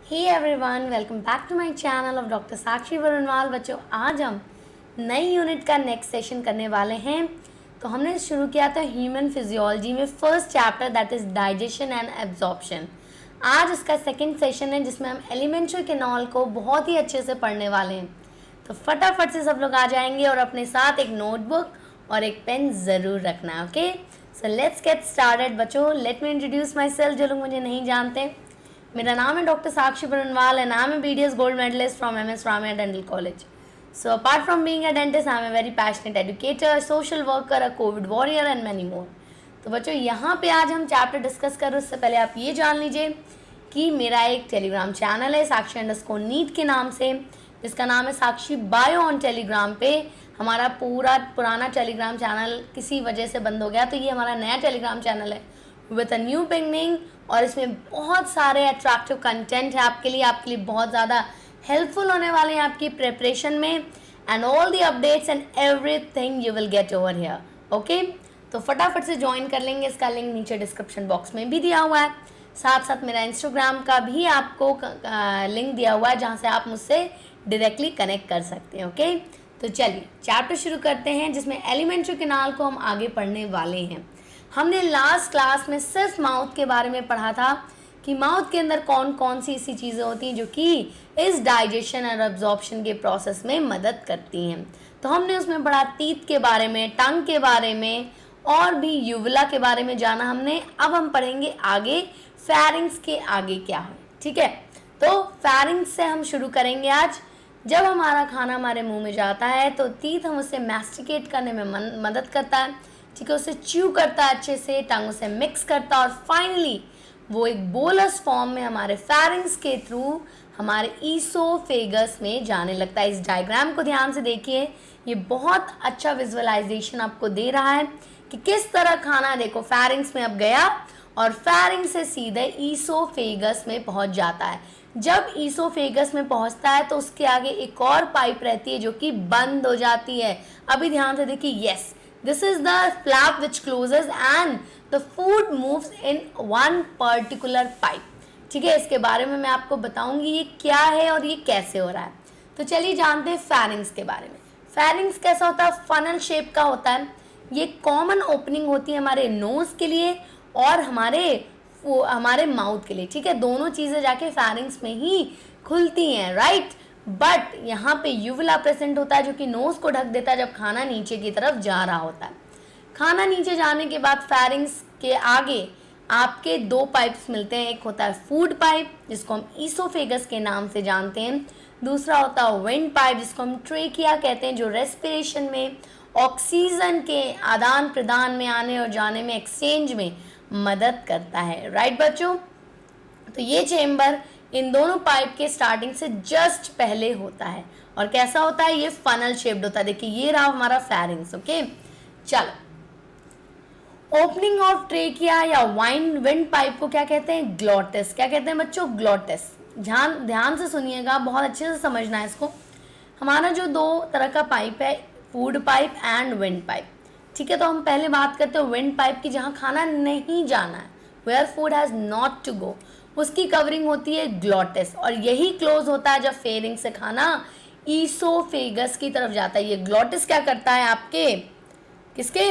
Hey everyone, welcome back to my channel of doctor Sakshi Varunwal. बच्चों, आज हम नई यूनिट का नेक्स्ट सेशन करने वाले हैं। तो हमने शुरू किया था ह्यूमन फिजियोलॉजी में first chapter, that is digestion and absorption. आज इसका सेकंड सेशन है जिसमें हम एलिमेंट्री केनॉल को बहुत ही अच्छे से पढ़ने वाले हैं। तो फटाफट से सब लोग आ जाएंगे और अपने साथ एक नोटबुक और एक पेन ज़रूर रखना है। Okay, so let's get started. बच्चों, let me introduce myself, जो लोग मुझे नहीं जानते। मेरा नाम है doctor Sakshi Varunwal and I'm a BDS gold medalist from MS Ramaiah Dental College. So apart from being a dentist, I'm a very passionate educator, social worker, a COVID warrior and many more. तो बच्चों, यहाँ पे आज हम chapter discuss कर रहे हैं। उससे पहले आप ये जान लीजिए कि मेरा एक टेलीग्राम चैनल है साक्षी_नीट के नाम से, जिसका नाम है साक्षी बायो ऑन टेलीग्राम पे। हमारा पूरा पुराना टेलीग्राम चैनल किसी वजह से बंद हो गया, तो ये हमारा नया टेलीग्राम चैनल है विद अ न्यू बिगनिंग, और इसमें बहुत सारे अट्रैक्टिव कंटेंट है आपके लिए बहुत ज़्यादा हेल्पफुल होने वाले हैं आपकी प्रिपरेशन में। And all the updates and everything you will get over here. Okay, तो फटाफट से ज्वाइन कर लेंगे। इसका लिंक नीचे डिस्क्रिप्शन बॉक्स में भी दिया हुआ है। साथ साथ मेरा इंस्टाग्राम का भी आपको लिंक दिया हुआ है, जहाँ से आप मुझसे डायरेक्टली कनेक्ट कर सकते हैं। ओके, तो चलिए चैप्टर शुरू करते हैं, जिसमें एलिमेंट्री केनाल को हम आगे पढ़ने वाले हैं। हमने लास्ट क्लास में सिर्फ माउथ के बारे में पढ़ा था कि माउथ के अंदर कौन कौन सी ऐसी चीज़ें होती हैं जो कि इस डाइजेशन और एब्जॉर्प्शन के प्रोसेस में मदद करती हैं। तो हमने उसमें पढ़ा टीथ के बारे में, टंग के बारे में और भी यूवला के बारे में जाना हमने। अब हम पढ़ेंगे आगे फेरिंग्स के आगे क्या है। ठीक है, तो फेरिंग्स से हम शुरू करेंगे आज। जब हमारा खाना हमारे मुंह में जाता है तो टीथ हम उसे मैस्टिकेट करने में मदद करता है। ठीक है, उसे च्यू करता है अच्छे से, टंग उसे मिक्स करता है और फाइनली वो एक बोलस फॉर्म में हमारे फेरिंग्स के थ्रू हमारे ईसोफेगस में जाने लगता है। इस डायग्राम को ध्यान से देखिए, ये बहुत अच्छा विजुअलाइजेशन आपको दे रहा है कि किस तरह खाना देखो फेरिंग्स में अब गया और फेरिंग्स से सीधे ईसोफेगस में पहुंच जाता है। जब ईसोफेगस में पहुंचता है तो उसके आगे एक और पाइप रहती है जो कि बंद हो जाती है। अभी ध्यान से देखिए, yes, this is the flap which closes and the food moves in one particular pipe. ठीक है, इसके बारे में मैं आपको बताऊंगी ये क्या है और ये कैसे हो रहा है। तो चलिए जानते हैं फेरिंग्स के बारे में। फेरिंग्स कैसा होता है? फनल शेप का होता है। ये कॉमन ओपनिंग होती है हमारे नोज के लिए और हमारे माउथ के लिए। ठीक है, दोनों चीज़ें जाके फेरिंग्स में ही खुलती हैं, राइट। बट यहाँ पे यूवला प्रेजेंट होता है जो कि नोज को ढक देता है जब खाना नीचे की तरफ जा रहा होता है। खाना नीचे जाने के बाद फेरिंग्स के आगे आपके दो पाइप्स मिलते हैं। एक होता है फूड पाइप, जिसको हम ईसोफेगस के नाम से जानते हैं। दूसरा होता है विंड पाइप, जिसको हम ट्रेकिया कहते हैं, जो रेस्पिरेशन में ऑक्सीजन के आदान प्रदान में आने और जाने में, एक्सचेंज में मदद करता है। राइट बच्चों, तो ये चेम्बर इन दोनों पाइप के स्टार्टिंग से जस्ट पहले होता है। और कैसा होता है? ये फनल शेप्ड होता है। देखिए, ये रहा हमारा फेरिंग्स। ओके, चलो, ओपनिंग ऑफ ट्रेकिया या विंड पाइप को क्या कहते हैं? ग्लॉटिस। क्या कहते हैं बच्चों? ग्लॉटिस। ध्यान से सुनिएगा, बहुत अच्छे से समझना है इसको। हमारा जो दो तरह का पाइप है, food pipe and wind pipe. ठीक है, तो हम पहले बात करते हैं विंड पाइप की, जहाँ खाना नहीं जाना है, where food has not to go. उसकी कवरिंग होती है ग्लॉटिस, और यही क्लोज होता है जब फेरिंग से खाना ईसोफेगस की तरफ जाता है। ये ग्लॉटिस क्या करता है आपके, किसके?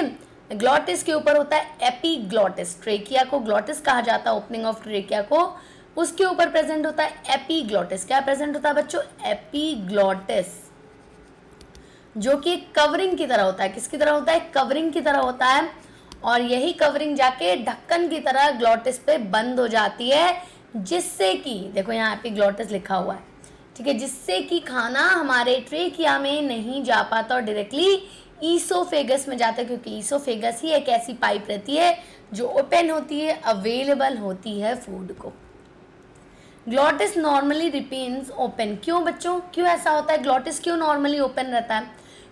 ग्लॉटिस के ऊपर होता है एपीग्लॉटिस। ट्रेकिया को ग्लॉटिस कहा जाता है, ओपनिंग ऑफ ट्रेकिया को। उसके ऊपर प्रेजेंट होता है एपीग्लॉटिस। क्या प्रेजेंट होता है बच्चों? एपीग्लॉटिस, जो कि कवरिंग की तरह होता है। किसकी तरह होता है? कवरिंग की तरह होता है। और यही कवरिंग जाके ढक्कन की तरह ग्लॉटिस पे बंद हो जाती है, जिससे कि देखो यहाँ एपीग्लॉटिस लिखा हुआ है। ठीक है, जिससे कि खाना हमारे ट्रेकिया में नहीं जा पाता और डायरेक्टली ईसोफेगस में जाता है, क्योंकि ईसोफेगस ही एक ऐसी पाइप रहती है जो ओपन होती है, अवेलेबल होती है फूड को। Glottis normally remains open. क्यों बच्चों, क्यों ऐसा होता है? ग्लॉटिस क्यों नॉर्मली ओपन रहता है?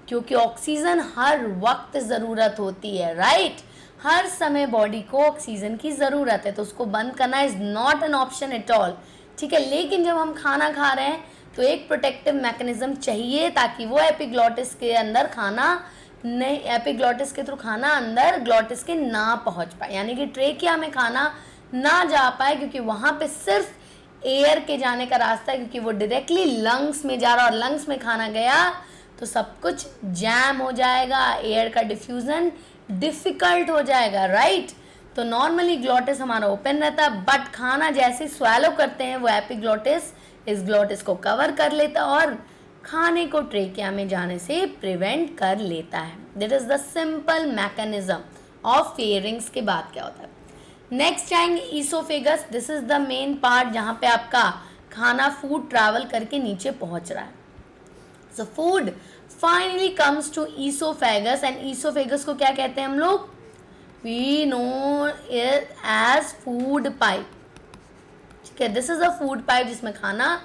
क्योंकि ऑक्सीजन हर वक्त ज़रूरत होती है, राइट। हर समय बॉडी को ऑक्सीजन की ज़रूरत है, तो उसको बंद करना is not an option at all. ठीक है, लेकिन जब हम खाना खा रहे हैं तो एक प्रोटेक्टिव मैकेनिज्म चाहिए, ताकि वो एपीग्लॉटिस के अंदर खाना नहीं, एपीग्लॉटिस के थ्रू खाना अंदर ग्लॉटिस के ना पहुंच पाए, यानी कि ट्रेकिया में खाना ना जा पाए, क्योंकि वहाँ पे सिर्फ एयर के जाने का रास्ता है, क्योंकि वो डायरेक्टली लंग्स में जा रहा है और लंग्स में खाना गया तो सब कुछ जैम हो जाएगा, एयर का डिफ्यूजन डिफिकल्ट हो जाएगा, राइट। तो नॉर्मली ग्लॉटिस हमारा ओपन रहता है, बट खाना जैसे स्वैलो करते हैं वो एपिग्लॉटिस इस ग्लॉटिस को कवर कर लेता है और खाने को ट्रेकिया में जाने से प्रिवेंट कर लेता है। That is the simple mechanism of pharynx. के बाद क्या होता है, नेक्स्ट आएंगे oesophagus. This is the main part जहाँ पे आपका खाना फूड ट्रैवल करके नीचे पहुंच रहा है। So food finally comes to oesophagus, and oesophagus को क्या कहते हैं हम लोग, we know it as food pipe. ठीक है, this is a food pipe जिसमें खाना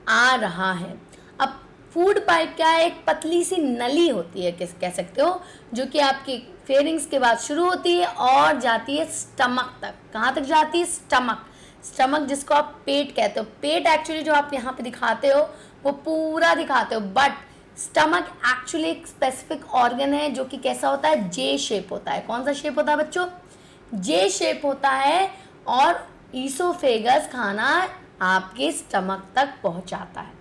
आ रहा है। अब फूड पाइप क्या है, एक पतली सी नली होती है, किस कह सकते हो, जो कि आपकी फेरिंग्स के बाद शुरू होती है और जाती है स्टमक तक। कहाँ तक जाती है, स्टमक। स्टमक जिसको आप पेट कहते हो, पेट एक्चुअली जो आप यहाँ पे दिखाते हो वो पूरा दिखाते हो, बट स्टमक एक्चुअली एक स्पेसिफिक ऑर्गन है जो कि कैसा होता है, जे शेप होता है। कौन सा शेप होता है बच्चों, जे शेप होता है, और ईसोफेगस खाना आपके स्टमक तक पहुंचाता है।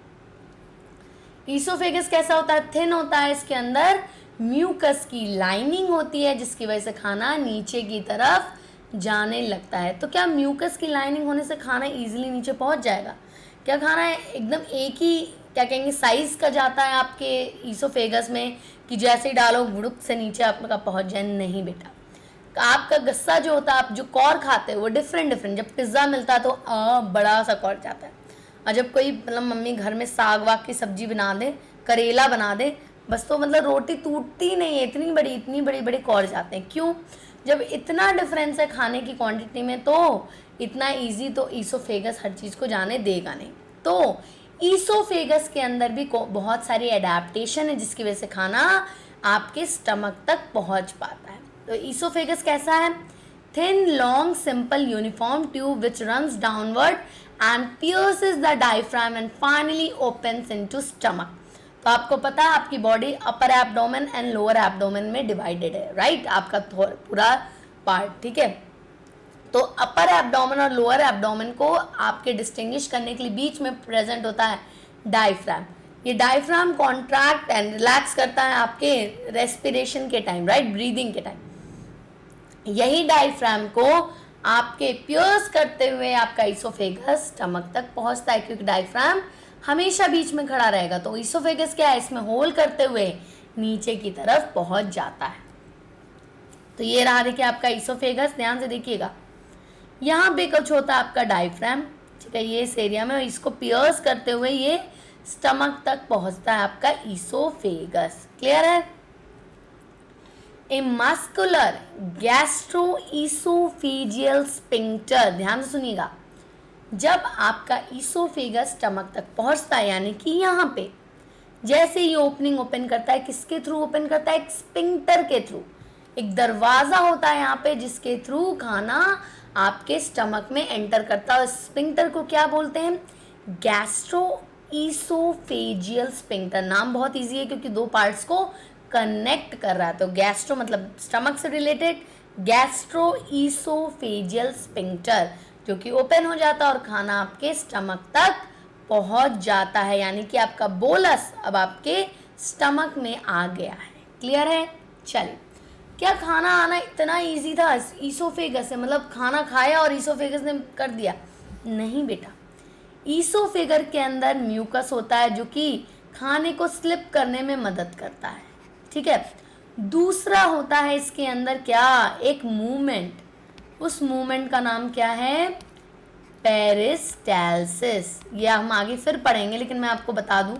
ईसोफेगस कैसा होता है, थिन होता है, इसके अंदर म्यूकस की लाइनिंग होती है जिसकी वजह से खाना नीचे की तरफ जाने लगता है। तो क्या म्यूकस की लाइनिंग होने से खाना इजीली नीचे पहुंच जाएगा, क्या खाना एकदम एक ही क्या कहेंगे साइज का जाता है आपके ईसोफेगस में कि जैसे ही डालो गुड़ुक से नीचे आपका पहुंच जाए, नहीं बेटा। आपका गस्सा जो होता है, आप जो कौर खाते हो वो डिफरेंट डिफरेंट, जब पिज्ज़ा मिलता है तो बड़ा सा कौर जाता है, और जब कोई मतलब मम्मी घर में साग वाग की सब्जी बना दे, करेला बना दे, बस तो मतलब रोटी टूटती नहीं है, इतनी बड़ी बड़ी कौर जाते हैं। क्यों, जब इतना डिफरेंस है खाने की क्वांटिटी में तो इतना इजी तो ईसोफेगस हर चीज़ को जाने देगा नहीं। तो ईसोफेगस के अंदर भी बहुत सारी एडेप्टेशन है जिसकी वजह से खाना आपके स्टमक तक पहुंच पाता है। तो ईसोफेगस कैसा है, thin long simple uniform tube which runs downward and pierces the diaphragm and finally opens into stomach. तो आपको पता है आपकी body upper abdomen and lower abdomen में डिवाइडेड है, राइट, आपका पूरा पार्ट। ठीक है, तो अपर एब्डोमेन और लोअर एब्डोमेन को आपके डिस्टिंग्विश करने के लिए बीच में प्रेजेंट होता है डायफ्राम। ये डायफ्राम कॉन्ट्रैक्ट एंड रिलैक्स करता है आपके रेस्पिरेशन के टाइम, राइट, ब्रीदिंग के टाइम। यही डायफ्राम को आपके पियर्स करते हुए आपका ईसोफेगस स्टमक तक पहुंचता है, क्योंकि डायफ्राम हमेशा बीच में खड़ा रहेगा। तो ईसोफेगस क्या है, इसमें होल करते हुए नीचे की तरफ पहुंच जाता है। तो ये रहा देखिए आपका ईसोफेगस, ध्यान से देखिएगा, यहाँ पे कुछ होता है आपका डायफ्राम, ठीक है, ये इस एरिया में, इसको पियर्स करते हुए ये स्टमक तक पहुंचता है आपका ईसोफेगस। क्लियर है। ए मस्कुलर गैस्ट्रोईसोफेजियल स्फिंक्टर, ध्यान से सुनिएगा, जब आपका ईसोफेगस स्टमक तक पहुंचता है, यानी कि यहाँ पे जैसे ये ओपनिंग ओपन करता है, किसके थ्रू ओपन करता है, एक स्फिंक्टर के थ्रू, एक दरवाजा होता है यहाँ पे जिसके थ्रू खाना आपके स्टमक में एंटर करता है। स्फिंक्टर को क्या बोलते हैं, गैस्ट्रोईसोफेजियल स्फिंक्टर। नाम बहुत इजी है क्योंकि दो पार्ट्स को कनेक्ट कर रहा है। तो गैस्ट्रो मतलब स्टमक से रिलेटेड, गैस्ट्रोईसोफेजियल स्फिंक्टर जो कि ओपन हो जाता है और खाना आपके स्टमक तक पहुंच जाता है, यानी कि आपका बोलस अब आपके स्टमक में आ गया है। क्लियर है। चलिए, क्या खाना आना इतना इजी था ईसोफेगस से, मतलब खाना खाया और ईसोफेगस ने कर दिया? नहीं बेटा, ईसोफेगर के अंदर म्यूकस होता है जो कि खाने को स्लिप करने में मदद करता है। ठीक है, दूसरा होता है इसके अंदर क्या, एक मूवमेंट, उस मूवमेंट का नाम क्या है, पेरिस्टाल्सिस। ये हम आगे फिर पढ़ेंगे, लेकिन मैं आपको बता दूं,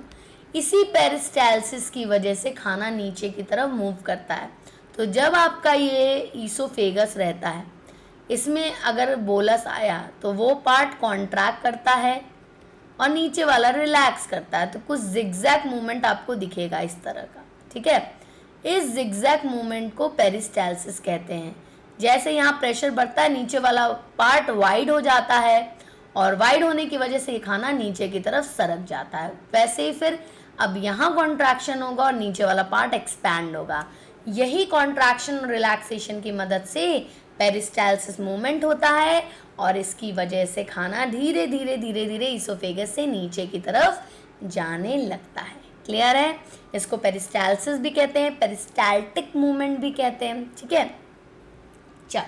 इसी पेरिस्टाल्सिस की वजह से खाना नीचे की तरफ मूव करता है। तो जब आपका ये ईसोफेगस रहता है, इसमें अगर बोलस आया तो वो पार्ट कॉन्ट्रैक्ट करता है और नीचे वाला रिलैक्स करता है। तो कुछ जिगजैग मूवमेंट आपको दिखेगा इस तरह का। ठीक है, इस जिगजैग मूवमेंट को पेरिस्टाल्सिस कहते हैं। जैसे यहाँ प्रेशर बढ़ता है, नीचे वाला पार्ट वाइड हो जाता है और वाइड होने की वजह से ये खाना नीचे की तरफ सरक जाता है। वैसे ही फिर अब यहाँ कॉन्ट्रैक्शन होगा और नीचे वाला पार्ट एक्सपैंड होगा। यही कॉन्ट्रैक्शन और रिलैक्सेशन की मदद से पेरिस्टालसिस मूवमेंट होता है और इसकी वजह से खाना धीरे धीरे धीरे धीरे इसोफेगस से नीचे की तरफ जाने लगता है। क्लियर है? इसको पेरिस्टालसिस भी कहते हैं, पेरिस्टाल्टिक मूवमेंट भी कहते हैं। ठीक है, चल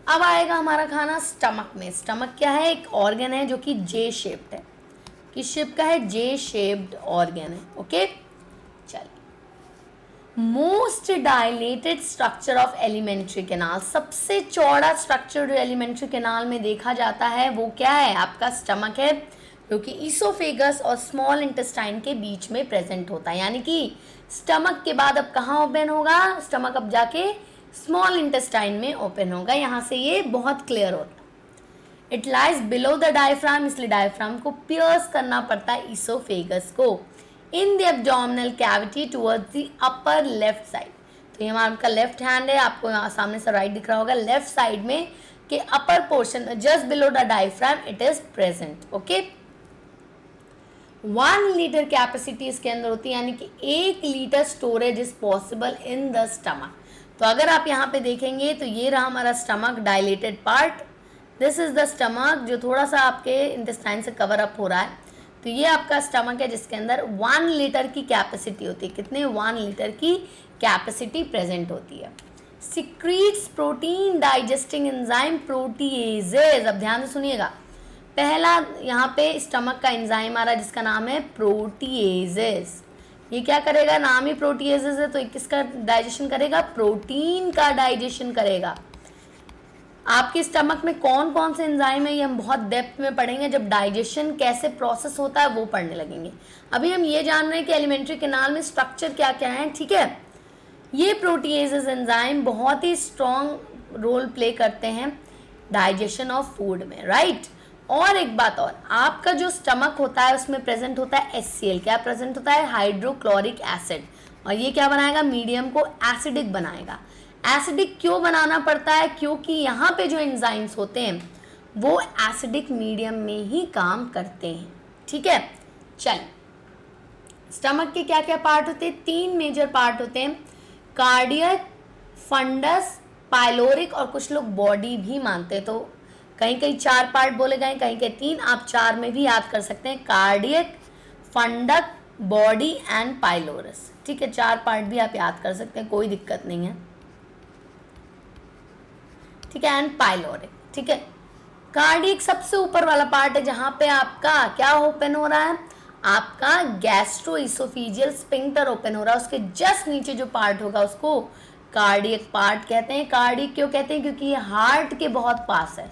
अब आएगा हमारा खाना स्टमक में। स्टमक क्या है? एक ऑर्गन है जो कि जे शेप्ड है। किस शेप का है? जे शेप्ड ऑर्गन है। ओके, चल most dilated structure of alimentary canal, सबसे चौड़ा स्ट्रक्चर जो एलिमेंट्री कैनाल में देखा जाता है वो क्या है? आपका स्टमक है, जो कि ईसोफेगस और स्मॉल इंटेस्टाइन के बीच में प्रेजेंट होता है। यानी कि स्टमक के बाद अब कहाँ ओपन होगा? स्टमक अब जाके स्मॉल इंटेस्टाइन में ओपन होगा। यहाँ से ये बहुत क्लियर होता है। It lies below the diaphragm, इसलिए डायफ्राम को पियर्स करना पड़ता है ईसोफेगस को। In the abdominal cavity towards the upper left side, तो ये हमारा लेफ्ट हैंड है, आपको यहाँ सामने से राइट दिख रहा होगा। लेफ्ट साइड में के upper portion just below the diaphragm it is present. Okay, 1 litre capacity इसके अंदर होती है, यानी कि 1 litre storage is possible in the stomach. तो अगर आप यहाँ पे देखेंगे तो ये रहा हमारा stomach, dilated part. This is the stomach जो थोड़ा सा आपके इंटेस्टाइन से कवर अप हो रहा है। तो ये आपका स्टमक है जिसके अंदर 1 लीटर की कैपेसिटी होती है। कितने? 1 लीटर की कैपेसिटी प्रेजेंट होती है। Secretes protein digesting enzyme proteases. अब ध्यान से सुनिएगा, पहला यहाँ पे स्टमक का एंजाइम आ रहा है जिसका नाम है प्रोटीएजेज। ये क्या करेगा? नाम ही प्रोटीएजेज है, तो किसका डाइजेशन करेगा? प्रोटीन का डाइजेशन करेगा। आपके स्टमक में कौन कौन से एंजाइम है ये हम बहुत डेप्थ में पढ़ेंगे, जब डाइजेशन कैसे प्रोसेस होता है वो पढ़ने लगेंगे। अभी हम ये जान रहे हैं कि एलिमेंट्री कैनाल में स्ट्रक्चर क्या क्या है। ठीक है, ये प्रोटीएजेज एंजाइम बहुत ही स्ट्रॉन्ग रोल प्ले करते हैं डाइजेशन ऑफ फूड में, राइट। और एक बात और, आपका जो स्टमक होता है उसमें प्रेजेंट होता है HCl। क्या प्रेजेंट होता है? Hydrochloric acid. और ये क्या बनाएगा? मीडियम को एसिडिक बनाएगा। एसिडिक क्यों बनाना पड़ता है? क्योंकि यहाँ पे जो एंजाइम्स होते हैं वो एसिडिक मीडियम में ही काम करते हैं। ठीक है, चल स्टमक के क्या क्या पार्ट होते हैं? 3 मेजर पार्ट होते हैं, कार्डियक, फंडस, पाइलोरिक, और कुछ लोग बॉडी भी मानते हैं। तो कहीं कहीं 4 पार्ट बोले गए, कहीं कहीं 3, आप 4 में भी याद कर सकते हैं, कार्डियक, फंडक, बॉडी एंड पाइलोरस। ठीक है, 4 पार्ट भी आप याद कर सकते हैं, कोई दिक्कत नहीं है। ठीक है, एंड पाइलोरिक। ठीक है, कार्डियक सबसे ऊपर वाला पार्ट है जहां पे आपका क्या ओपन हो रहा है? आपका गैस्ट्रोइसोफेजियल स्फिंक्टर ओपन हो रहा है। उसके जस्ट नीचे जो पार्ट होगा उसको कार्डियक पार्ट कहते हैं। कार्डियक क्यों कहते हैं? क्योंकि ये हार्ट के बहुत पास है।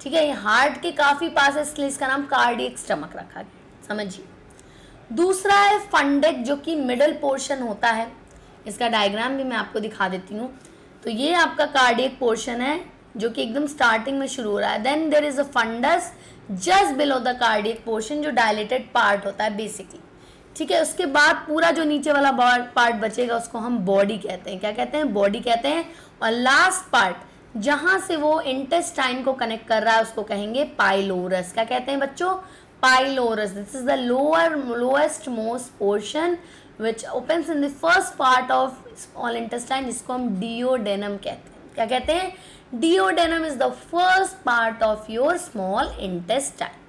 ठीक है, ये हार्ट के काफी पास है, इसलिए इसका नाम कार्डियक स्टमक रखा गया। समझिए। दूसरा है फंडक, जो कि मिडल पोर्शन होता है। इसका डायग्राम भी मैं आपको दिखा देती हूँ। तो ये आपका कार्डियक पोर्शन है जो कि एकदम स्टार्टिंग में शुरू हो रहा है। Then there is a fundus just below the cardiac portion, जो डायलेटेड पार्ट होता है बेसिकली। ठीक है, उसके बाद पूरा जो नीचे वाला पार्ट बचेगा उसको हम बॉडी कहते हैं। क्या कहते हैं? बॉडी कहते हैं। और लास्ट पार्ट जहां से वो इंटेस्टाइन को कनेक्ट कर रहा है उसको कहेंगे पाइलोरस। क्या कहते हैं बच्चों? Pylorus. This is the lowest most portion which opens in the first part of small intestine, जिसको हम डिओडेनम कहते हैं। क्या कहते हैं? Duodenum is the first part of your small intestine.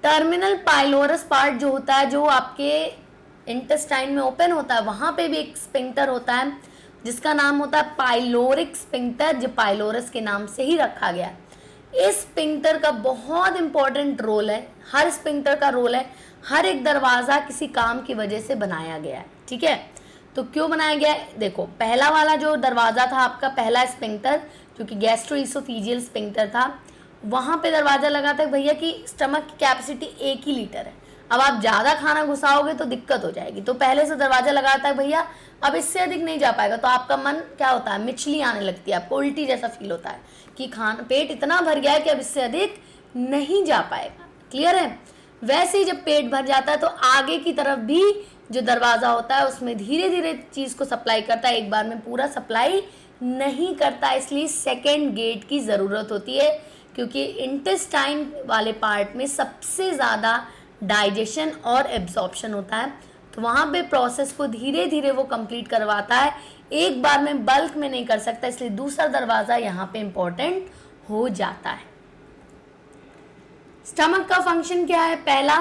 Terminal pylorus part जो होता है, जो आपके इंटेस्टाइन में ओपन होता है, वहां पे भी एक स्फिंक्टर होता है जिसका नाम होता है पाइलोरिक स्फिंक्टर, जो पाइलोरस के नाम से ही रखा गया है। इस स्फिंक्टर का बहुत इंपॉर्टेंट रोल है, हर स्फिंक्टर का रोल है। हर एक दरवाजा किसी काम की वजह से बनाया गया है। ठीक है, तो क्यों बनाया गया है? देखो, पहला वाला जो दरवाजा था आपका, पहला स्फिंक्टर जो कि गैस्ट्रोइसोफेजियल स्फिंक्टर था, वहां पे दरवाजा लगा था भैया कि स्टमक की कैपेसिटी 1 ही लीटर है। अब आप ज्यादा खाना घुसाओगे तो दिक्कत हो जाएगी, तो पहले से दरवाजा लगाता है भैया अब इससे अधिक नहीं जा पाएगा। तो आपका मन क्या होता है? मिचली आने लगती है, आपको उल्टी जैसा फील होता है कि खाना पेट इतना भर गया है कि अब इससे अधिक नहीं जा पाएगा। क्लियर है? वैसे ही जब पेट भर जाता है तो आगे की तरफ भी जो दरवाजा होता है उसमें धीरे धीरे चीज को सप्लाई करता है, एक बार में पूरा सप्लाई नहीं करता। इसलिए सेकेंड गेट की जरूरत होती है, क्योंकि इंटेस्टाइन वाले पार्ट में सबसे ज़्यादा डाइजेशन और एब्जॉर्प्शन होता है। तो वहाँ पे प्रोसेस को धीरे धीरे वो कंप्लीट करवाता है, एक बार में बल्क में नहीं कर सकता, इसलिए दूसरा दरवाज़ा यहाँ पे इम्पोर्टेंट हो जाता है। स्टमक का फंक्शन क्या है? पहला,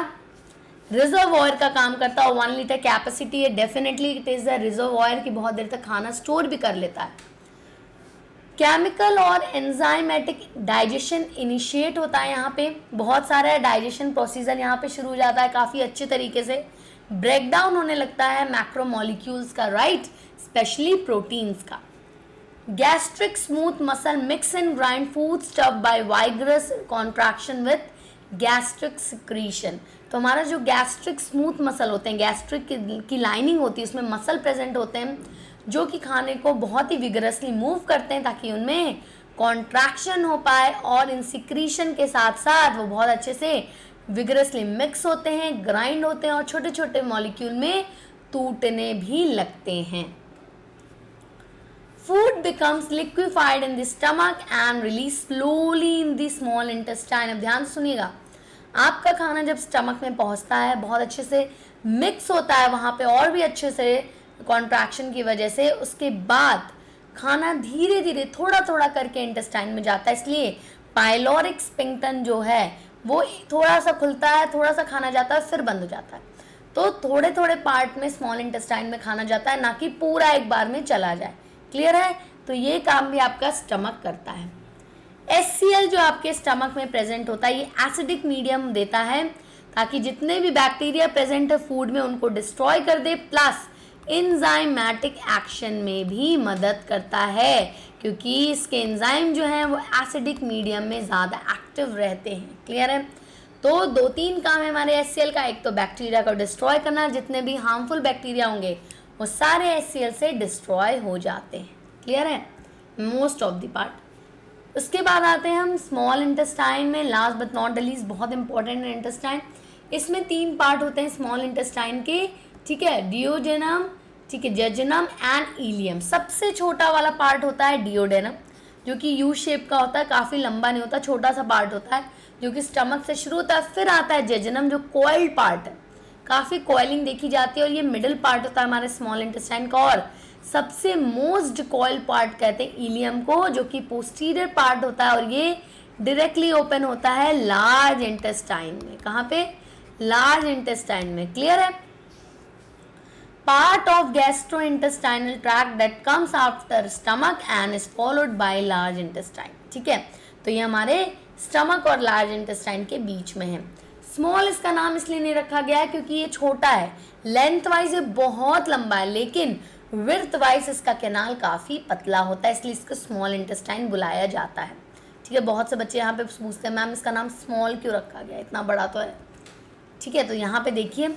रिजर्वॉयर का काम करता है। 1 लीटर कैपेसिटी है, definitely it is the reservoir की बहुत देर तक खाना स्टोर भी कर लेता है। केमिकल और एंजाइमेटिक डाइजेशन इनिशिएट होता है यहाँ पे, बहुत सारा डाइजेशन प्रोसीजर यहाँ पे शुरू हो जाता है काफ़ी अच्छे तरीके से। ब्रेकडाउन होने लगता है मैक्रोमोलिक्यूल्स का, राइट, स्पेशली प्रोटीन्स का। Gastric smooth muscle mix and grind food stuff by vigorous contraction with gastric secretion. तो हमारा जो गैस्ट्रिक स्मूथ मसल होते हैं, गैस्ट्रिक की लाइनिंग होती है, उसमें मसल प्रेजेंट होते हैं जो कि खाने को बहुत ही विगरसली मूव करते हैं ताकि उनमें कॉन्ट्रैक्शन हो पाए, और इन सिक्रीशन के साथ साथ वो बहुत अच्छे से विगरसली मिक्स होते हैं, ग्राइंड होते हैं और छोटे छोटे मॉलिक्यूल में टूटने भी लगते हैं। Food becomes liquefied in the stomach and release slowly in the small intestine. अब ध्यान सुनिएगा, आपका खाना जब स्टमक में पहुंचता है बहुत अच्छे से मिक्स होता है वहाँ पे और भी अच्छे से कॉन्ट्रैक्शन की वजह से, उसके बाद खाना धीरे धीरे थोड़ा थोड़ा करके इंटेस्टाइन में जाता है। इसलिए पाइलोरिक स्फिंक्टर जो है वो थोड़ा सा खुलता है, थोड़ा सा खाना जाता है, फिर बंद हो जाता है। तो थोड़े थोड़े पार्ट में स्मॉल इंटेस्टाइन में खाना जाता है, ना कि पूरा एक बार में चला जाए। क्लियर है? तो ये काम भी आपका स्टमक करता है। HCl जो आपके स्टमक में प्रेजेंट होता है, ये एसिडिक मीडियम देता है ताकि जितने भी बैक्टीरिया प्रेजेंट है फूड में उनको डिस्ट्रॉय कर दे, प्लस एंजाइमेटिक एक्शन में भी मदद करता है क्योंकि इसके एंजाइम जो हैं वो एसिडिक मीडियम में ज़्यादा एक्टिव रहते हैं। क्लियर है? तो 2-3 काम है हमारे HCl का। एक तो बैक्टीरिया को डिस्ट्रॉय करना, जितने भी हार्मफुल बैक्टीरिया होंगे वो सारे HCl से डिस्ट्रॉय हो जाते हैं। क्लियर है? Most of the part. उसके बाद आते हैं हम स्मॉल इंटेस्टाइन में, last but not the least, बहुत इंपॉर्टेंट है इंटेस्टाइन। इसमें 3 पार्ट होते हैं स्मॉल इंटेस्टाइन के, ठीक है, डियोडेनम, ठीक है, जेजुनम एंड इलियम। सबसे छोटा वाला पार्ट होता है डियोडेनम जो कि यू शेप का होता है, काफ़ी लंबा नहीं होता, छोटा सा पार्ट होता है जो कि स्टमक से शुरू होता है। फिर आता है जेजुनम जो कॉइल्ड पार्ट है, काफ़ी कॉइलिंग देखी जाती है, और ये मिडिल पार्ट होता है हमारे स्मॉल इंटेस्टाइन का। और सबसे मोस्ट कॉइल पार्ट कहते हैं इलियम को, जो कि पोस्टीरियर पार्ट होता है, और ये डायरेक्टली ओपन होता है लार्ज इंटेस्टाइन में। कहाँ पे? लार्ज इंटेस्टाइन में। क्लियर है? Part of gastrointestinal tract that comes after stomach and is followed by large intestine. ठीक है, तो ये हमारे स्टमक और लार्ज इंटेस्टाइन के बीच में है। स्मॉल इसका नाम इसलिए नहीं रखा गया है क्योंकि ये छोटा है, लेंथ वाइज ये बहुत लंबा है, लेकिन विड्थ वाइज इसका कैनाल काफ़ी पतला होता है, इसलिए इसको स्मॉल इंटेस्टाइन बुलाया जाता है। ठीक है, बहुत से बच्चे यहाँ पे पूछते हैं मैम इसका नाम स्मॉल क्यों रखा गया, इतना बड़ा तो है। ठीक है, तो यहाँ पे देखिए,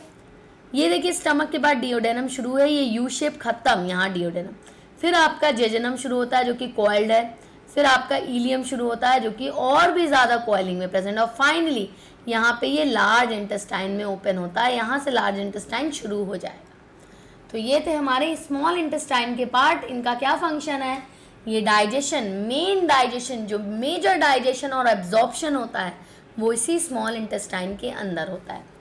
ये देखिए स्टमक के बाद डियोडेनम शुरू है, ये यू शेप खत्म, यहाँ डियोडेनम, फिर आपका जेजुनम शुरू होता है जो कि कॉइल्ड है, फिर आपका इलियम शुरू होता है जो कि और भी ज़्यादा कॉइलिंग में प्रेजेंट, और फाइनली यहाँ पे ये लार्ज इंटेस्टाइन में ओपन होता है, यहाँ से लार्ज इंटेस्टाइन शुरू हो जाएगा। तो ये थे हमारे स्मॉल इंटेस्टाइन के पार्ट। इनका क्या फंक्शन है? ये डाइजेशन, मेन डाइजेशन, जो मेजर डाइजेशन और एब्जॉर्प्शन होता है वो इसी स्मॉल इंटेस्टाइन के अंदर होता है।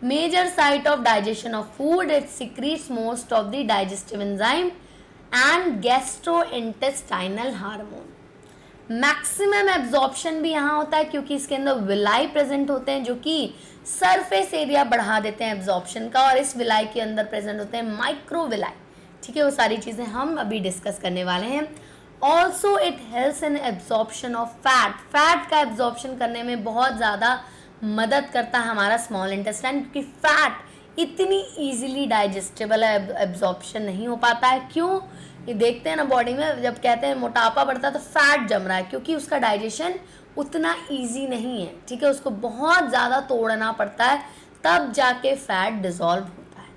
Major site of digestion of food, it secretes most of the digestive enzyme and gastrointestinal hormone. Maximum absorption भी यहाँ होता है क्योंकि इसके अंदर विलाई प्रेजेंट होते हैं जो कि सरफेस एरिया बढ़ा देते हैं एब्जॉर्प्शन का, और इस विलाई के अंदर प्रेजेंट होते हैं माइक्रो विलाई। ठीक है, वो सारी चीज़ें हम अभी डिस्कस करने वाले हैं। Also it helps in absorption of fat, fat का एब्जॉर्प्शन करने में बहुत ज़्यादा मदद करता है हमारा स्मॉल इंटेस्टाइन, क्योंकि फैट इतनी इजीली डाइजेस्टेबल एब्जॉर्प्शन नहीं हो पाता है। क्यों? ये देखते हैं ना बॉडी में, जब कहते हैं मोटापा बढ़ता है तो फैट जम रहा है, क्योंकि उसका डाइजेशन उतना इजी नहीं है। ठीक है, उसको बहुत ज़्यादा तोड़ना पड़ता है, तब जाके फैट डिजॉल्व होता है।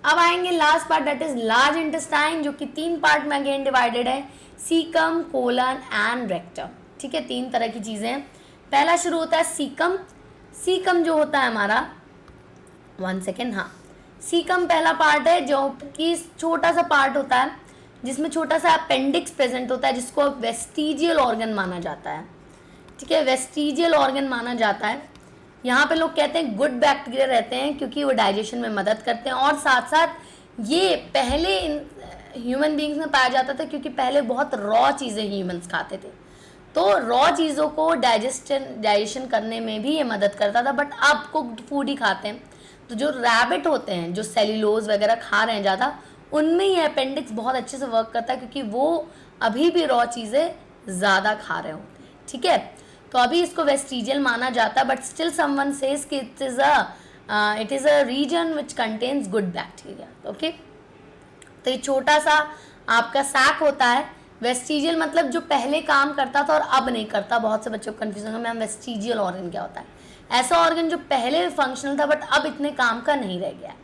अब आएंगे last part, that is large intestine, जो कि 3 पार्ट में अगेन डिवाइडेड है, सीकम, कोलन एंड रेक्टम। ठीक है, 3 तरह की चीज़ें हैं। पहला शुरू होता है सीकम। सीकम जो होता है हमारा, 1 सेकेंड, हाँ, सीकम पहला पार्ट है जो कि छोटा सा पार्ट होता है जिसमें छोटा सा अपेंडिक्स प्रेजेंट होता है, जिसको वेस्टिजियल ऑर्गन माना जाता है। ठीक है, वेस्टिजियल ऑर्गन माना जाता है। यहाँ पे लोग कहते हैं गुड बैक्टीरिया रहते हैं क्योंकि वो डाइजेशन में मदद करते हैं, और साथ साथ ये पहले ह्यूमन बींग्स में पाया जाता था क्योंकि पहले बहुत रॉ चीज़ें ह्यूमंस खाते थे, तो रॉ चीज़ों को डाइजेशन करने में भी ये मदद करता था। बट अब कुक्ड फूड ही खाते हैं, तो जो रैबिट होते हैं जो सेल्यूलोज वगैरह खा रहे हैं ज़्यादा, उनमें ये अपेंडिक्स बहुत अच्छे से वर्क करता है क्योंकि वो अभी भी रॉ चीज़ें ज़्यादा खा रहे होते हैं। ठीक है, तो अभी इसको वेस्टिजियल माना जाता है, बट स्टिल समवन सेज कि it is a region which contains good bacteria. Okay, तो ये छोटा सा आपका सैक होता है। वेस्टिजियल मतलब जो पहले काम करता था और अब नहीं करता। बहुत से बच्चों को कन्फ्यूजन होगा मैम वेस्टिजियल ऑर्गन क्या होता है। ऐसा ऑर्गन जो पहले फंक्शनल था बट अब इतने काम का नहीं रह गया है।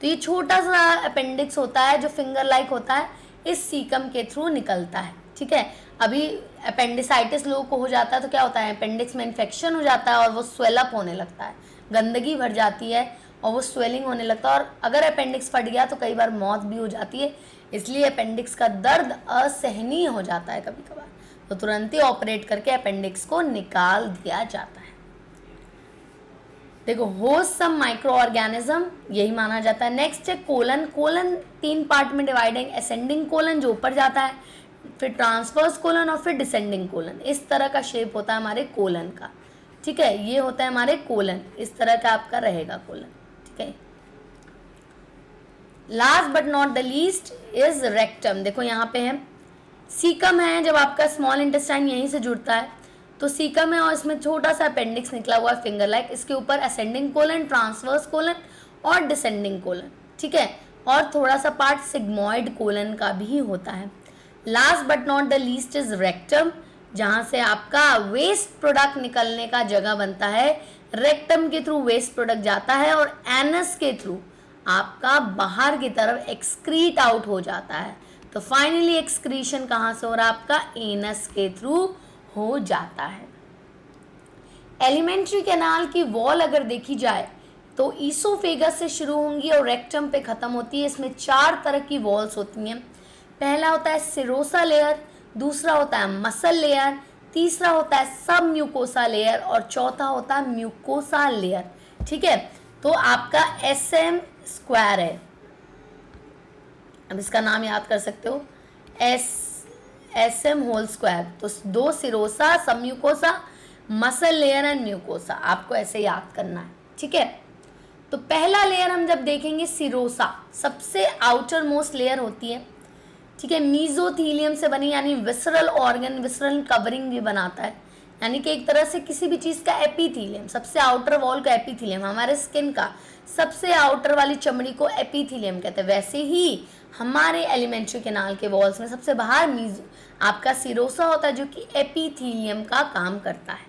तो ये छोटा सा अपेंडिक्स होता है जो फिंगर लाइक होता है, इस सीकम के थ्रू निकलता है। ठीक है, अभी अपेंडिसाइटिस लोगों को हो जाता है तो क्या होता है, अपेंडिक्स में इन्फेक्शन हो जाता है और वो स्वेलअप होने लगता है, गंदगी भर जाती है और वो स्वेलिंग होने लगता है, और अगर अपेंडिक्स फट गया तो कई बार मौत भी हो जाती है। इसलिए अपेंडिक्स का दर्द असहनीय हो जाता है कभी कभार, तो तुरंत ही ऑपरेट करके अपेंडिक्स को निकाल दिया जाता है। देखो, होस्ट सम माइक्रो ऑर्गेनिज्म यही माना जाता है। नेक्स्ट है कोलन। कोलन 3 पार्ट में डिवाइडिंग, असेंडिंग कोलन जो ऊपर जाता है, फिर ट्रांसवर्स कोलन और फिर डिसेंडिंग कोलन। इस तरह का शेप होता है हमारे कोलन का। ठीक है, ये होता है हमारे कोलन, इस तरह का आपका रहेगा कोलन। ठीक है, last but not the least is rectum. देखो यहाँ पे है सीकम है, जब आपका स्मॉल इंटेस्टाइन यहीं से जुड़ता है तो सीकम है और इसमें छोटा सा अपेंडिक्स निकला हुआ है फिंगर लाइक, इसके ऊपर असेंडिंग कोलन, ट्रांसवर्स कोलन और डिसेंडिंग कोलन। ठीक है, और थोड़ा सा पार्ट सिग्मोइड कोलन का भी होता है। Last but not the least is rectum, जहां से आपका वेस्ट प्रोडक्ट निकलने का जगह बनता है। रेक्टम के थ्रू वेस्ट प्रोडक्ट जाता है और एनस के थ्रू आपका बाहर की तरफ एक्सक्रीट आउट हो जाता है। तो फाइनली एक्सक्रीशन कहाँ से हो रहा है, आपका एनस के थ्रू हो जाता है। एलिमेंट्री कैनाल की वॉल अगर देखी जाए तो ईसोफेगस से शुरू होंगी और रेक्टम पे खत्म होती है। इसमें 4 तरह की वॉल्स होती हैं। पहला होता है सिरोसा लेयर, दूसरा होता है मसल लेयर, तीसरा होता है सब म्यूकोसा लेयर और चौथा होता है म्यूकोसा लेयर। ठीक है, तो आपका SM स्क्वायर है, अब इसका नाम याद कर सकते हो, SM होल स्क्वायर। तो 2 सिरोसा, सब mucosa, muscle layer and mucosa, आपको ऐसे याद करना है। ठीक है, तो पहला लेयर हम जब देखेंगे सिरोसा, सबसे आउटर मोस्ट लेयर होती है। ठीक है, मीजोथीलियम से बनी, यानी विसरल ऑर्गन, विसरल कवरिंग भी बनाता है, यानी कि एक तरह से किसी भी चीज़ का एपीथीलियम, सबसे आउटर वॉल का एपीथीलियम, हमारे स्किन का सबसे आउटर वाली चमड़ी को एपीथीलियम कहते हैं। वैसे ही हमारे एलिमेंट्री कैनाल के वॉल्स में सबसे बाहर आपका सिरोसा होता है जो कि एपीथीलियम का काम करता है।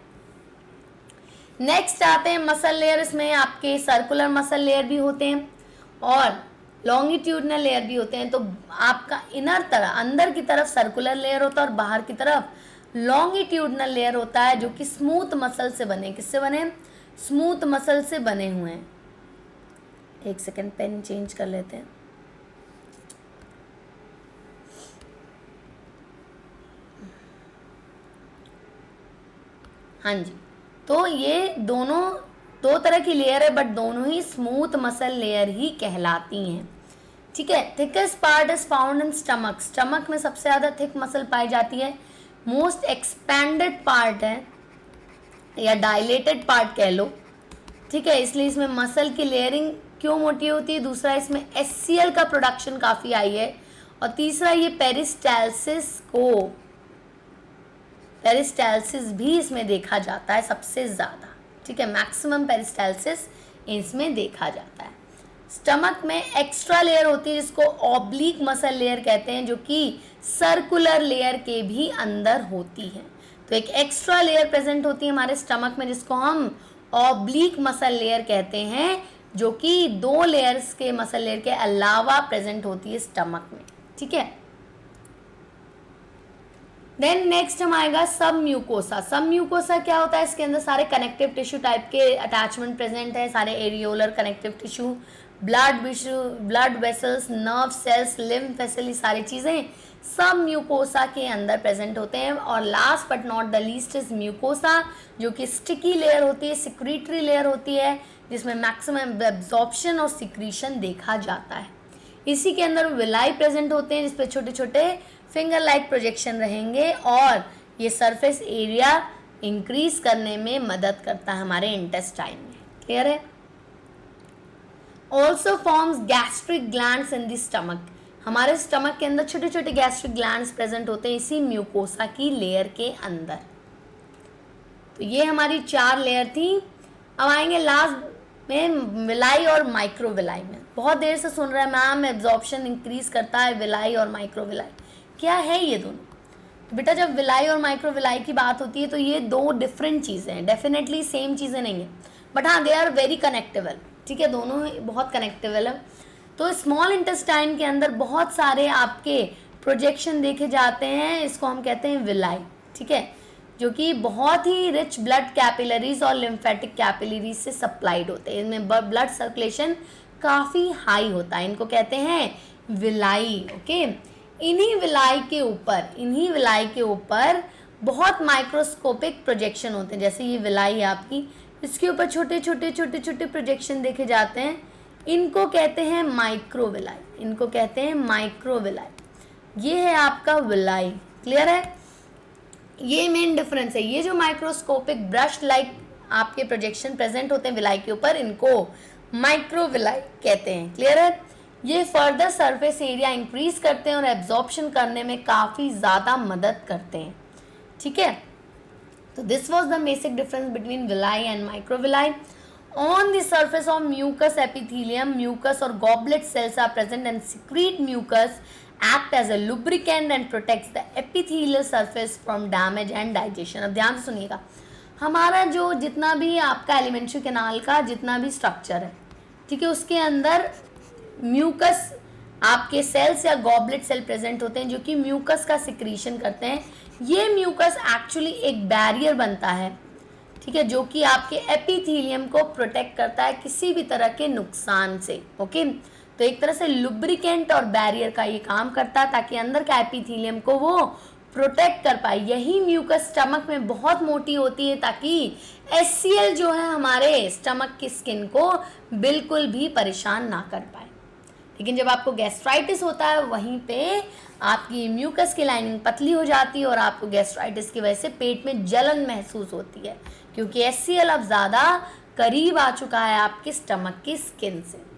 नेक्स्ट आते हैं मसल लेयर। इसमें आपके सर्कुलर मसल लेयर भी होते हैं और लॉन्गिट्यूडनल लेयर भी होते हैं। तो आपका इनर तरफ, अंदर की तरफ सर्कुलर लेयर होता है और बाहर की तरफ लॉन्गिट्यूडनल लेयर होता है जो कि स्मूथ मसल से बने। किससे बने? स्मूथ मसल से बने हुए हैं। एक सेकेंड, पेन चेंज कर लेते हैं। हाँ जी, तो ये दोनों 2 तरह की लेयर है बट दोनों ही स्मूथ मसल लेयर ही कहलाती हैं। ठीक है, thickest part is found in stomach. Stomach में सबसे ज़्यादा थिक मसल पाई जाती है। मोस्ट एक्सपैंडेड पार्ट है या डायलेटेड पार्ट कह लो। ठीक है, इसलिए इसमें मसल की लेयरिंग क्यों मोटी होती है। दूसरा, इसमें HCl का प्रोडक्शन काफ़ी आई है। और तीसरा, ये पेरिस्टालसिस भी इसमें देखा जाता है सबसे ज़्यादा। ठीक है, मैक्सिमम पेरिस्टालसिस इसमें देखा जाता है। स्टमक में एक्स्ट्रा लेयर होती है जिसको ऑब्लिक मसल लेयर कहते हैं, जो कि सर्कुलर लेयर के भी अंदर होती है। तो एक एक्स्ट्रा लेयर प्रेजेंट होती है हमारे स्टमक में जिसको हम ऑब्लिक मसल लेयर कहते हैं, जो कि 2 लेयर्स के मसल लेयर के अलावा प्रेजेंट होती है स्टमक में। ठीक है, देन नेक्स्ट हम आएगा सब म्यूकोसा। सब म्यूकोसा क्या होता है? इसके अंदर सारे कनेक्टिव टिश्यू टाइप के अटैचमेंट प्रेजेंट है, सारे areolar connective tissue, blood vessels, nerve cells, lymph vessel, सारी चीज़ें सब म्यूकोसा के अंदर प्रेजेंट होते हैं। और last but not the least is mucosa, जो कि स्टिकी लेयर होती है, सिक्रीटरी लेयर होती है, जिसमें मैक्सिमम एब्जॉर्प्शन और सिक्रीशन देखा जाता है। इसी के अंदर विलाई प्रेजेंट होते हैं जिसपे छोटे छोटे फिंगर लाइक प्रोजेक्शन रहेंगे और ये सरफेस एरिया इंक्रीज करने में मदद करता है हमारे इंटेस्टाइन में। क्लियर है? Also forms gastric glands in the stomach. हमारे स्टमक के अंदर छोटे छोटे गैस्ट्रिक ग्लैंड्स प्रेजेंट होते हैं इसी म्यूकोसा की लेयर के अंदर। तो ये हमारी 4 लेयर थी। अब आएंगे लास्ट में विलाई और माइक्रोविलाई में। बहुत देर से सुन रहे हैं मैम एब्जॉर्प्शन इंक्रीज करता है विलाई और माइक्रोविलाई, क्या है ये दोनों? तो बेटा जब विलाई और माइक्रोविलाई की बात होती है तो ये 2 डिफरेंट चीज़ें हैं, डेफिनेटली सेम चीज़ें नहीं है, बट हाँ दे आर वेरी कनेक्टेबल। ठीक है, दोनों बहुत कनेक्टेबल है। तो स्मॉल इंटेस्टाइन के अंदर बहुत सारे आपके प्रोजेक्शन देखे जाते हैं, इसको हम कहते हैं विलाई। ठीक है, जो कि बहुत ही रिच ब्लड कैपिलरीज और लिम्फेटिक कैपिलरीज से सप्लाइड होते हैं। इनमें ब्लड सर्कुलेशन काफ़ी हाई होता है, इनको कहते हैं विलाई। ओके, इन्हीं विलाई के ऊपर बहुत माइक्रोस्कोपिक प्रोजेक्शन होते हैं। जैसे ये विलाई है आपकी, इसके ऊपर छोटे छोटे प्रोजेक्शन देखे जाते हैं, इनको कहते हैं माइक्रोविलाई। ये है आपका विलाई। क्लियर है? ये मेन डिफरेंस है। ये जो माइक्रोस्कोपिक ब्रश लाइक आपके प्रोजेक्शन प्रेजेंट होते हैं विलाई के ऊपर, इनको माइक्रोविलाई कहते हैं। क्लियर है? ये फर्दर सरफेस एरिया इंक्रीज करते हैं और एब्जॉर्प्शन करने में काफ़ी ज़्यादा मदद करते हैं। ठीक है, तो this was the basic difference between villi and microvilli. On the surface of mucous epithelium, mucus or goblet cells are present and secrete mucus, act as a lubricant and protects the epithelial surface from damage and digestion। अब ध्यान से सुनिएगा, हमारा जो जितना भी आपका alimentary canal का जितना भी स्ट्रक्चर है, ठीक है, उसके अंदर म्यूकस आपके सेल्स या गॉबलेट सेल प्रेजेंट होते हैं जो कि म्यूकस का सिक्रीशन करते हैं। ये म्यूकस एक्चुअली एक बैरियर बनता है, ठीक है, जो कि आपके एपिथेलियम को प्रोटेक्ट करता है किसी भी तरह के नुकसान से। ओके, तो एक तरह से लुब्रिकेंट और बैरियर का ये काम करता है ताकि अंदर का एपिथेलियम को वो प्रोटेक्ट कर पाए। यही म्यूकस स्टमक में बहुत मोटी होती है ताकि HCl जो है हमारे स्टमक की स्किन को बिल्कुल भी परेशान ना कर पाए। लेकिन जब आपको गैस्ट्राइटिस होता है वहीं पे आपकी म्यूकस की लाइनिंग पतली हो जाती है और आपको गैस्ट्राइटिस की वजह से पेट में जलन महसूस होती है, क्योंकि HCl अब ज़्यादा करीब आ चुका है आपके स्टमक की स्किन से।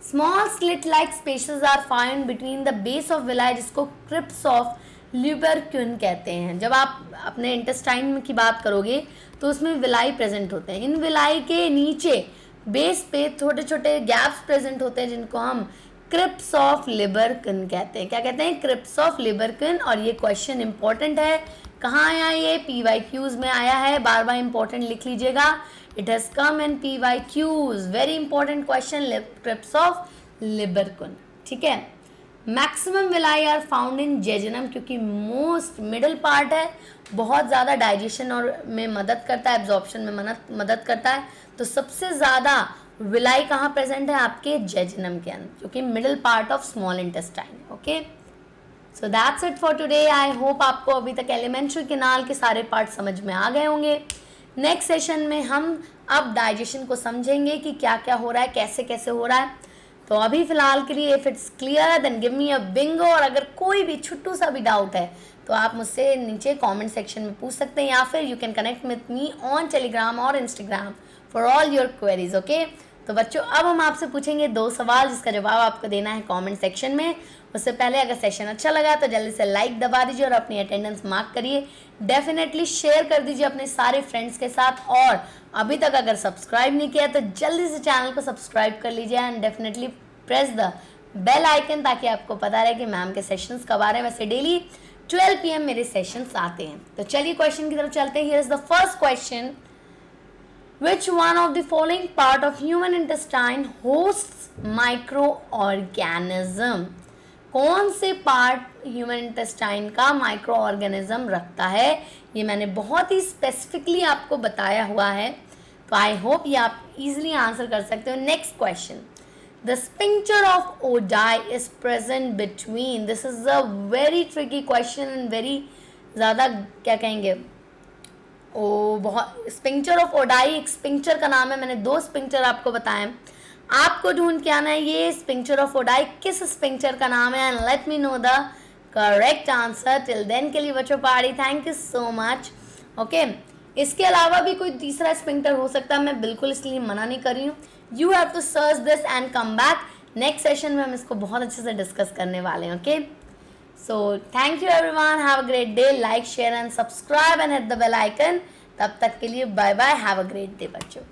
Small slit like spaces are found between the base of villi, जिसको क्रिप्स ऑफ ल्यूबरक्यून कहते हैं। जब आप अपने इंटेस्टाइन की बात करोगे तो उसमें विलाई प्रेजेंट होते हैं। इन विलाई के नीचे बेस पे छोटे छोटे गैप्स प्रेजेंट होते हैं जिनको हम क्रिप्स ऑफ लिबरकिन कहते हैं। क्या कहते हैं? Crypts of Lieberkuhn. और ये क्वेश्चन इंपॉर्टेंट है, कहाँ आया ये? PYQs में आया है, बार बार इंपॉर्टेंट लिख लीजिएगा। It has come in PYQs, very important question, crypts of Lieberkuhn. ठीक है, maximum villi are found in jejunum, क्योंकि मोस्ट मिडल पार्ट है, बहुत ज़्यादा डाइजेशन और में मदद करता है, एब्जॉर्प्शन में मदद करता है। तो सबसे ज़्यादा विलाई कहाँ प्रेजेंट है? आपके जेजुनम के अंदर, जो कि middle part of small intestine. Okay, so that's it for today. I hope आपको अभी तक एलिमेंट्री कैनाल के सारे पार्ट समझ में आ गए होंगे। नेक्स्ट सेशन में हम अब डाइजेशन को समझेंगे कि क्या क्या हो रहा है, कैसे कैसे हो रहा है। तो अभी फिलहाल के लिए if it's clear then give me a bingo. और अगर कोई भी छोटू सा भी डाउट है तो आप मुझसे नीचे कमेंट सेक्शन में पूछ सकते हैं, या फिर you can connect with me on Telegram और Instagram for all your queries. Okay, तो बच्चों अब हम आपसे पूछेंगे 2 सवाल जिसका जवाब आपको देना है कमेंट सेक्शन में। उससे पहले अगर सेशन अच्छा लगा तो जल्दी से लाइक दबा दीजिए और अपनी अटेंडेंस मार्क करिए। डेफिनेटली शेयर कर दीजिए अपने सारे फ्रेंड्स के साथ, और अभी तक अगर सब्सक्राइब नहीं किया तो जल्दी से चैनल को सब्सक्राइब कर लीजिए and definitely press the bell icon ताकि आपको पता रहे कि मैम के सेशंस कब आ रहे हैं। वैसे डेली 12 PM मेरे सेशंस आते हैं। तो चलिए क्वेश्चन की तरफ चलते हैं। Here is the first question, Which one of the following part of human intestine hosts microorganism? कौन से पार्ट ह्यूमन इंटेस्टाइन का माइक्रो ऑर्गेनिज्म रखता है? ये मैंने बहुत ही स्पेसिफिकली आपको बताया हुआ है, तो आई होप ये आप इजीली आंसर कर सकते हो। Next question, the sphincter of ODI is present between, this is a very tricky question and very ज़्यादा क्या कहेंगे, बहुत स्पिंक्चर ऑफ ओडाई एक स्पिंक्चर का नाम है। मैंने 2 स्पिंक्चर आपको बताए, आपको ढूंढ के आना है ये स्पिंक्चर ऑफ ओडाई किस स्पिंक्चर का नाम है, and let me know the correct answer. Till then के लिए बच्चों party, thank you so much. Okay, इसके अलावा भी कोई तीसरा स्पिंक्टर हो सकता है, मैं बिल्कुल इसलिए मना नहीं कर रही हूँ। You have to search this and come back. Next session में हम इसको बहुत अच्छे से डिस्कस करने वाले हैं। Okay, so thank you everyone, have a great day, like share and subscribe and hit the bell icon. तब तक के लिए bye bye, have a great day बच्चों।